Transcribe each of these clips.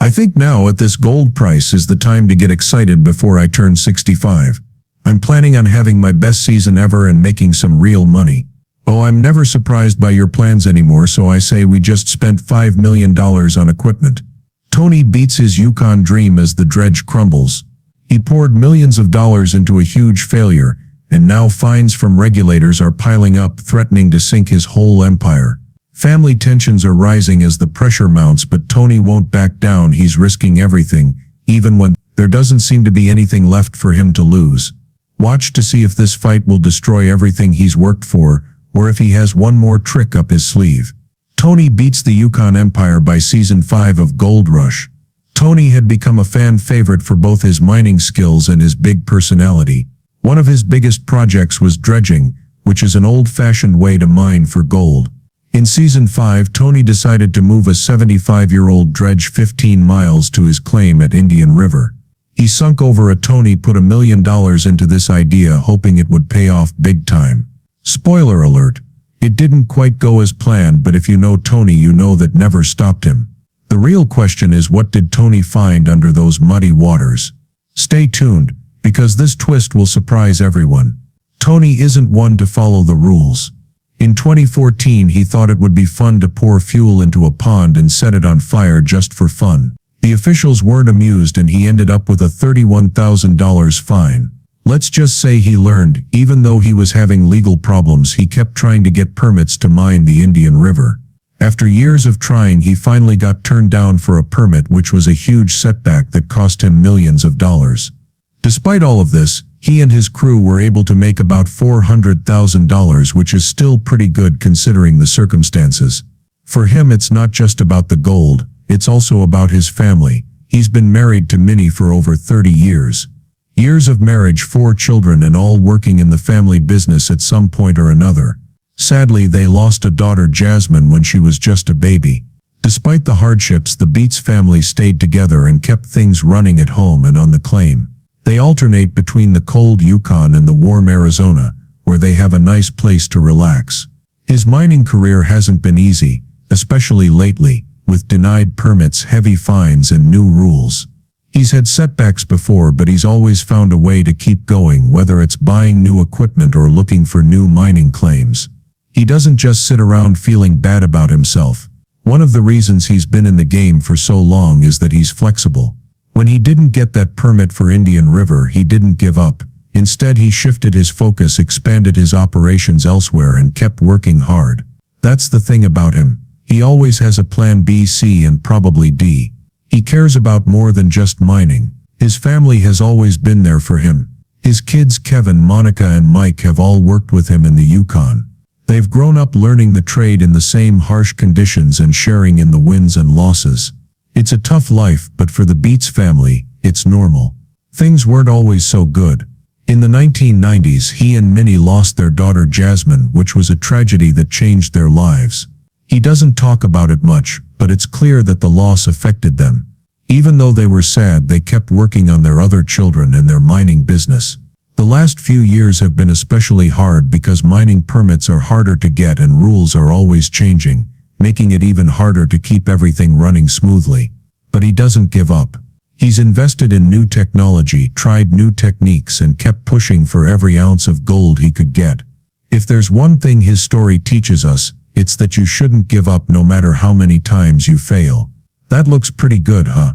I think now at this gold price is the time to get excited before I turn 65. I'm planning on having my best season ever and making some real money. Oh, I'm never surprised by your plans anymore, so I say we just spent $5 million on equipment. Tony beats his Yukon dream as the dredge crumbles. He poured millions of dollars into a huge failure, and now fines from regulators are piling up, threatening to sink his whole empire. Family tensions are rising as the pressure mounts, but Tony won't back down. He's risking everything, even when there doesn't seem to be anything left for him to lose. Watch to see if this fight will destroy everything he's worked for, or if he has one more trick up his sleeve. Tony beats the Yukon Empire by Season 5 of Gold Rush. Tony had become a fan favorite for both his mining skills and his big personality. One of his biggest projects was dredging, which is an old-fashioned way to mine for gold. In Season 5, Tony decided to move a 75-year-old dredge 15 miles to his claim at Indian River. He sunk over it. Tony put $1 million into this idea, hoping it would pay off big time. Spoiler alert, it didn't quite go as planned, but if you know Tony, you know that never stopped him. The real question is, what did Tony find under those muddy waters? Stay tuned, because this twist will surprise everyone. Tony isn't one to follow the rules. In 2014, he thought it would be fun to pour fuel into a pond and set it on fire just for fun. The officials weren't amused and he ended up with a $31,000 fine. Let's just say he learned. Even though he was having legal problems, he kept trying to get permits to mine the Indian River. After years of trying, he finally got turned down for a permit, which was a huge setback that cost him millions of dollars. Despite all of this, he and his crew were able to make about $400,000, which is still pretty good considering the circumstances. For him, it's not just about the gold, it's also about his family. He's been married to Minnie for over 30 years. Years of marriage, 4 children, and all working in the family business at some point or another. Sadly, they lost a daughter, Jasmine, when she was just a baby. Despite the hardships, the Beets family stayed together and kept things running at home and on the claim. They alternate between the cold Yukon and the warm Arizona, where they have a nice place to relax. His mining career hasn't been easy, especially lately, with denied permits, heavy fines, and new rules. He's had setbacks before, but he's always found a way to keep going, whether it's buying new equipment or looking for new mining claims. He doesn't just sit around feeling bad about himself. One of the reasons he's been in the game for so long is that he's flexible. When he didn't get that permit for Indian River, he didn't give up. Instead, he shifted his focus, expanded his operations elsewhere, and kept working hard. That's the thing about him. He always has a plan B, C, and probably D. He cares about more than just mining. His family has always been there for him. His kids, Kevin, Monica, and Mike, have all worked with him in the Yukon. They've grown up learning the trade in the same harsh conditions and sharing in the wins and losses. It's a tough life, but for the Beets family, it's normal. Things weren't always so good. In the 1990s, he and Minnie lost their daughter Jasmine, which was a tragedy that changed their lives. He doesn't talk about it much, but it's clear that the loss affected them. Even though they were sad, they kept working on their other children and their mining business. The last few years have been especially hard because mining permits are harder to get and rules are always changing, making it even harder to keep everything running smoothly. But he doesn't give up. He's invested in new technology, tried new techniques, and kept pushing for every ounce of gold he could get. If there's one thing his story teaches us, it's that you shouldn't give up no matter how many times you fail. That looks pretty good, huh?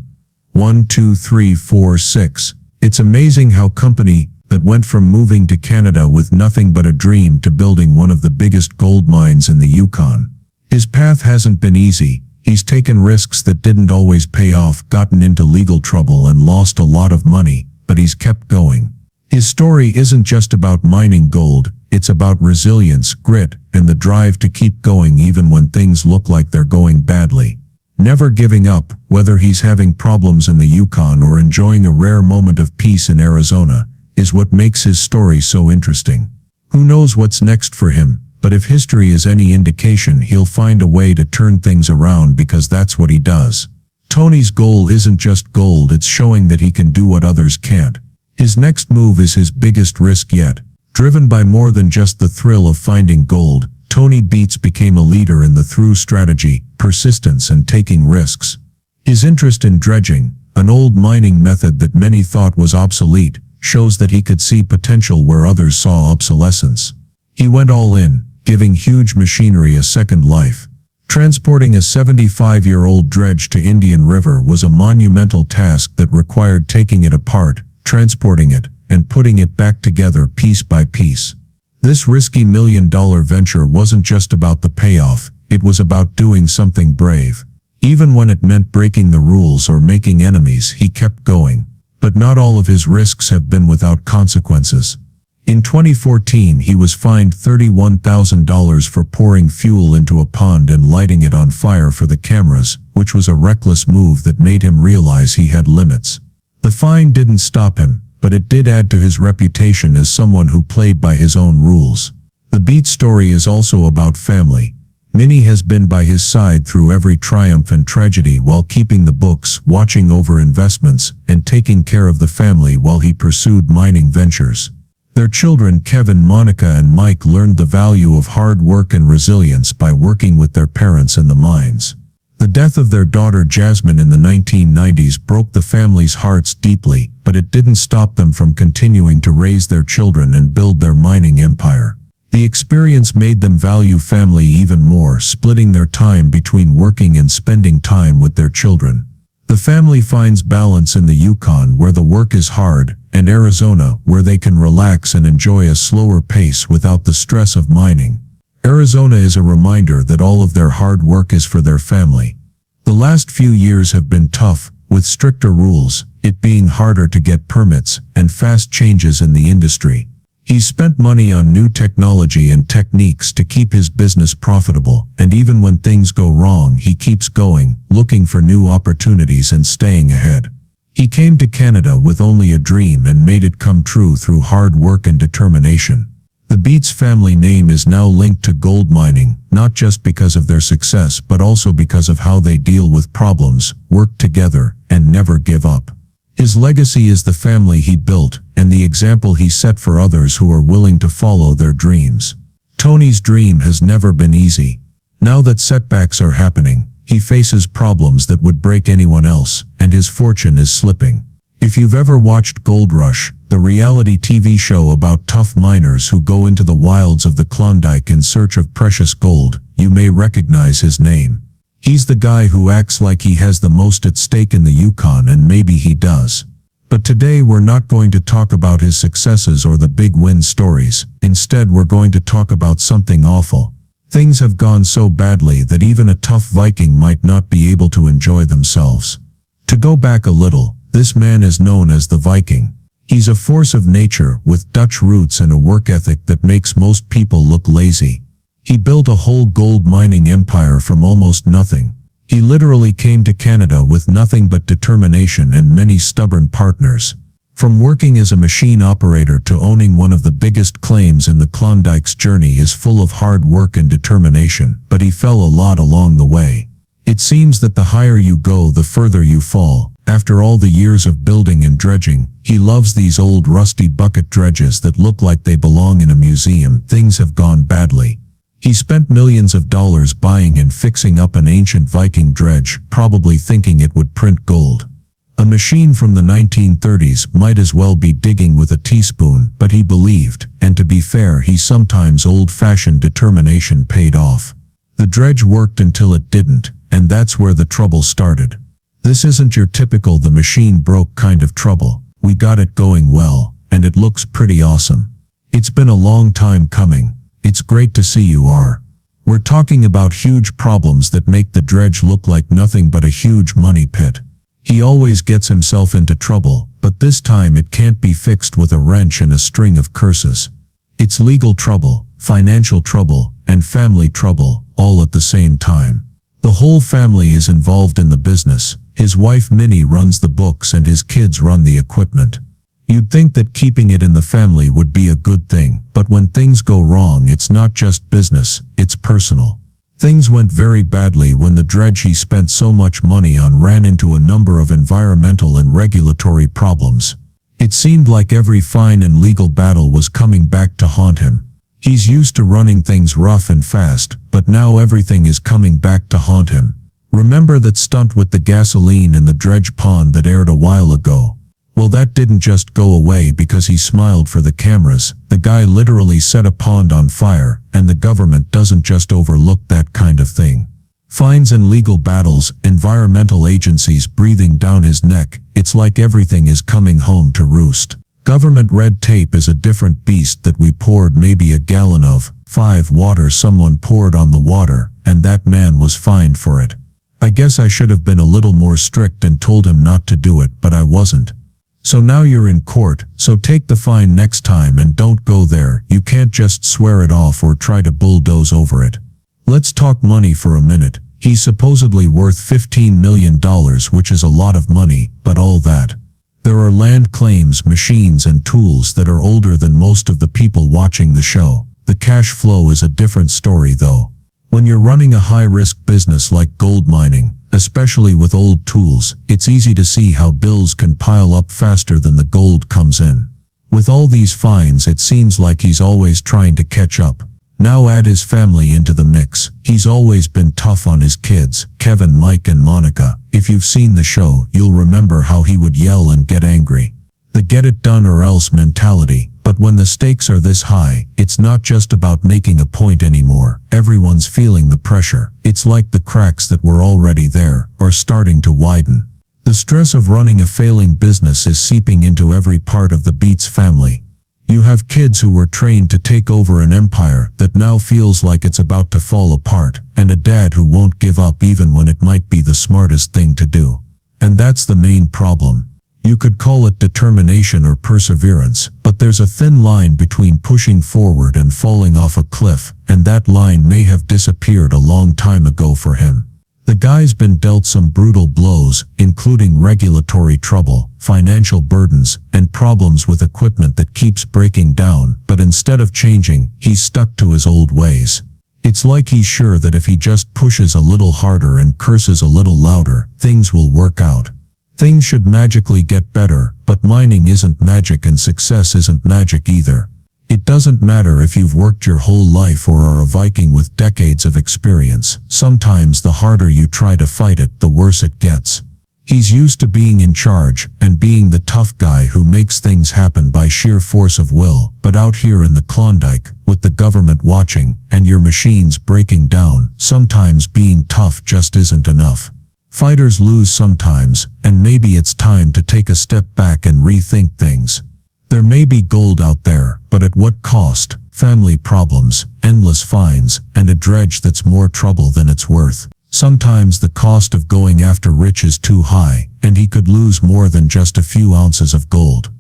1, 2, 3, 4, 6. It's amazing how company that went from moving to Canada with nothing but a dream to building one of the biggest gold mines in the Yukon. His path hasn't been easy. He's taken risks that didn't always pay off, gotten into legal trouble, and lost a lot of money, but he's kept going. His story isn't just about mining gold, it's about resilience, grit, and the drive to keep going even when things look like they're going badly. Never giving up, whether he's having problems in the Yukon or enjoying a rare moment of peace in Arizona, is what makes his story so interesting. Who knows what's next for him, but if history is any indication, he'll find a way to turn things around because that's what he does. Tony's goal isn't just gold, it's showing that he can do what others can't. His next move is his biggest risk yet. Driven by more than just the thrill of finding gold, Tony Beets became a leader in the through strategy, persistence, and taking risks. His interest in dredging, an old mining method that many thought was obsolete, shows that he could see potential where others saw obsolescence. He went all in, giving huge machinery a second life. Transporting a 75-year-old dredge to Indian River was a monumental task that required taking it apart, transporting it, and putting it back together piece by piece. This risky million-dollar venture wasn't just about the payoff, it was about doing something brave. Even when it meant breaking the rules or making enemies, he kept going. But not all of his risks have been without consequences. In 2014, he was fined $31,000 for pouring fuel into a pond and lighting it on fire for the cameras, which was a reckless move that made him realize he had limits. The fine didn't stop him, but it did add to his reputation as someone who played by his own rules. The Beets story is also about family. Minnie has been by his side through every triumph and tragedy while keeping the books, watching over investments, and taking care of the family while he pursued mining ventures. Their children Kevin, Monica, and Mike learned the value of hard work and resilience by working with their parents in the mines. The death of their daughter Jasmine in the 1990s broke the family's hearts deeply, but it didn't stop them from continuing to raise their children and build their mining empire. The experience made them value family even more, splitting their time between working and spending time with their children. The family finds balance in the Yukon, where the work is hard, and Arizona, where they can relax and enjoy a slower pace without the stress of mining. Arizona is a reminder that all of their hard work is for their family. The last few years have been tough, with stricter rules, it being harder to get permits, and fast changes in the industry. He's spent money on new technology and techniques to keep his business profitable, and even when things go wrong, he keeps going, looking for new opportunities and staying ahead. He came to Canada with only a dream and made it come true through hard work and determination. The Beets family name is now linked to gold mining, not just because of their success but also because of how they deal with problems, work together, and never give up. His legacy is the family he built, and the example he set for others who are willing to follow their dreams. Tony's dream has never been easy. Now that setbacks are happening, he faces problems that would break anyone else, and his fortune is slipping. If you've ever watched Gold Rush, the reality TV show about tough miners who go into the wilds of the Klondike in search of precious gold, you may recognize his name. He's the guy who acts like he has the most at stake in the Yukon, and maybe he does. But today we're not going to talk about his successes or the big win stories. Instead, we're going to talk about something awful. Things have gone so badly that even a tough Viking might not be able to enjoy themselves. To go back a little, this man is known as the Viking. He's a force of nature with Dutch roots and a work ethic that makes most people look lazy. He built a whole gold mining empire from almost nothing. He literally came to Canada with nothing but determination and many stubborn partners. From working as a machine operator to owning one of the biggest claims in the Klondike's journey is full of hard work and determination, but he fell a lot along the way. It seems that the higher you go, the further you fall. After all the years of building and dredging, he loves these old rusty bucket dredges that look like they belong in a museum. Things have gone badly. He spent millions of dollars buying and fixing up an ancient Viking dredge, probably thinking it would print gold. A machine from the 1930s might as well be digging with a teaspoon, but he believed, and to be fair, his sometimes old-fashioned determination paid off. The dredge worked until it didn't, and that's where the trouble started. This isn't your typical "the machine broke" kind of trouble. We got it going well, and it looks pretty awesome. It's been a long time coming. It's great to see you are. We're talking about huge problems that make the dredge look like nothing but a huge money pit. He always gets himself into trouble, but this time it can't be fixed with a wrench and a string of curses. It's legal trouble, financial trouble, and family trouble, all at the same time. The whole family is involved in the business. His wife Minnie runs the books and his kids run the equipment. You'd think that keeping it in the family would be a good thing, but when things go wrong, it's not just business, it's personal. Things went very badly when the dredge he spent so much money on ran into a number of environmental and regulatory problems. It seemed like every fine and legal battle was coming back to haunt him. He's used to running things rough and fast, but now everything is coming back to haunt him. Remember that stunt with the gasoline in the dredge pond that aired a while ago? Well, that didn't just go away because he smiled for the cameras. The guy literally set a pond on fire, and the government doesn't just overlook that kind of thing. Fines and legal battles, environmental agencies breathing down his neck. It's like everything is coming home to roost. Government red tape is a different beast that we poured maybe a gallon of 5 water someone poured on the water, and that man was fined for it. I guess I should have been a little more strict and told him not to do it, but I wasn't. So now you're in court, so take the fine next time and don't go there. You can't just swear it off or try to bulldoze over it. Let's talk money for a minute. He's supposedly worth $15 million, which is a lot of money, but all that. There are land claims, machines and tools that are older than most of the people watching the show. The cash flow is a different story though. When you're running a high-risk business like gold mining, especially with old tools, it's easy to see how bills can pile up faster than the gold comes in. With all these fines, it seems like he's always trying to catch up. Now add his family into the mix. He's always been tough on his kids, Kevin, Mike and Monica. If you've seen the show, you'll remember how he would yell and get angry. The get it done or else mentality. But when the stakes are this high, it's not just about making a point anymore. Everyone's feeling the pressure. It's like the cracks that were already there are starting to widen. The stress of running a failing business is seeping into every part of the Beets family. You have kids who were trained to take over an empire that now feels like it's about to fall apart, and a dad who won't give up even when it might be the smartest thing to do. And that's the main problem. You could call it determination or perseverance, but there's a thin line between pushing forward and falling off a cliff, and that line may have disappeared a long time ago for him. The guy's been dealt some brutal blows, including regulatory trouble, financial burdens, and problems with equipment that keeps breaking down, but instead of changing, he's stuck to his old ways. It's like he's sure that if he just pushes a little harder and curses a little louder, things will work out. Things should magically get better, but mining isn't magic and success isn't magic either. It doesn't matter if you've worked your whole life or are a Viking with decades of experience. Sometimes the harder you try to fight it, the worse it gets. He's used to being in charge and being the tough guy who makes things happen by sheer force of will, but out here in the Klondike, with the government watching and your machines breaking down, sometimes being tough just isn't enough. Fighters lose sometimes, and maybe it's time to take a step back and rethink things. There may be gold out there, but at what cost? Family problems, endless fines, and a dredge that's more trouble than it's worth. Sometimes the cost of going after rich is too high, and he could lose more than just a few ounces of gold.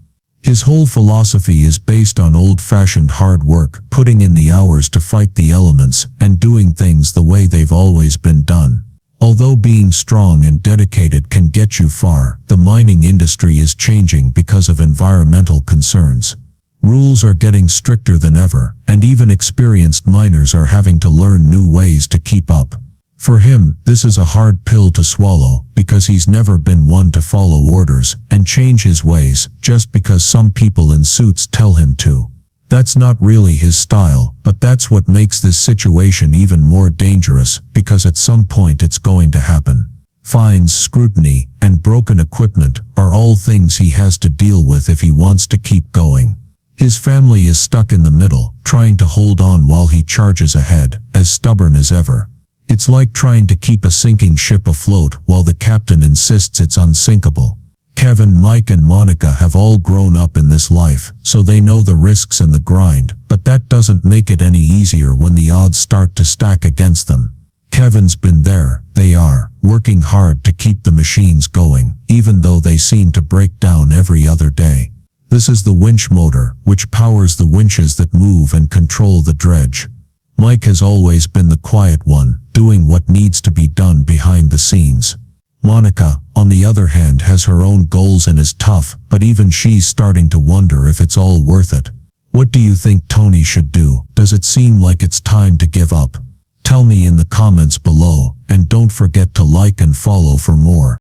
His whole philosophy is based on old-fashioned hard work, putting in the hours to fight the elements, and doing things the way they've always been done. Although being strong and dedicated can get you far, the mining industry is changing because of environmental concerns. Rules are getting stricter than ever, and even experienced miners are having to learn new ways to keep up. For him, this is a hard pill to swallow, because he's never been one to follow orders and change his ways just because some people in suits tell him to. That's not really his style, but that's what makes this situation even more dangerous, because at some point it's going to happen. Fines, scrutiny, and broken equipment are all things he has to deal with if he wants to keep going. His family is stuck in the middle, trying to hold on while he charges ahead, as stubborn as ever. It's like trying to keep a sinking ship afloat while the captain insists it's unsinkable. Kevin, Mike and Monica have all grown up in this life, so they know the risks and the grind, but that doesn't make it any easier when the odds start to stack against them. Kevin's been there, they are, working hard to keep the machines going, even though they seem to break down every other day. This is the winch motor, which powers the winches that move and control the dredge. Mike has always been the quiet one, doing what needs to be done behind the scenes. Monica, on the other hand, has her own goals and is tough, but even she's starting to wonder if it's all worth it. What do you think Tony should do? Does it seem like it's time to give up? Tell me in the comments below, and don't forget to like and follow for more.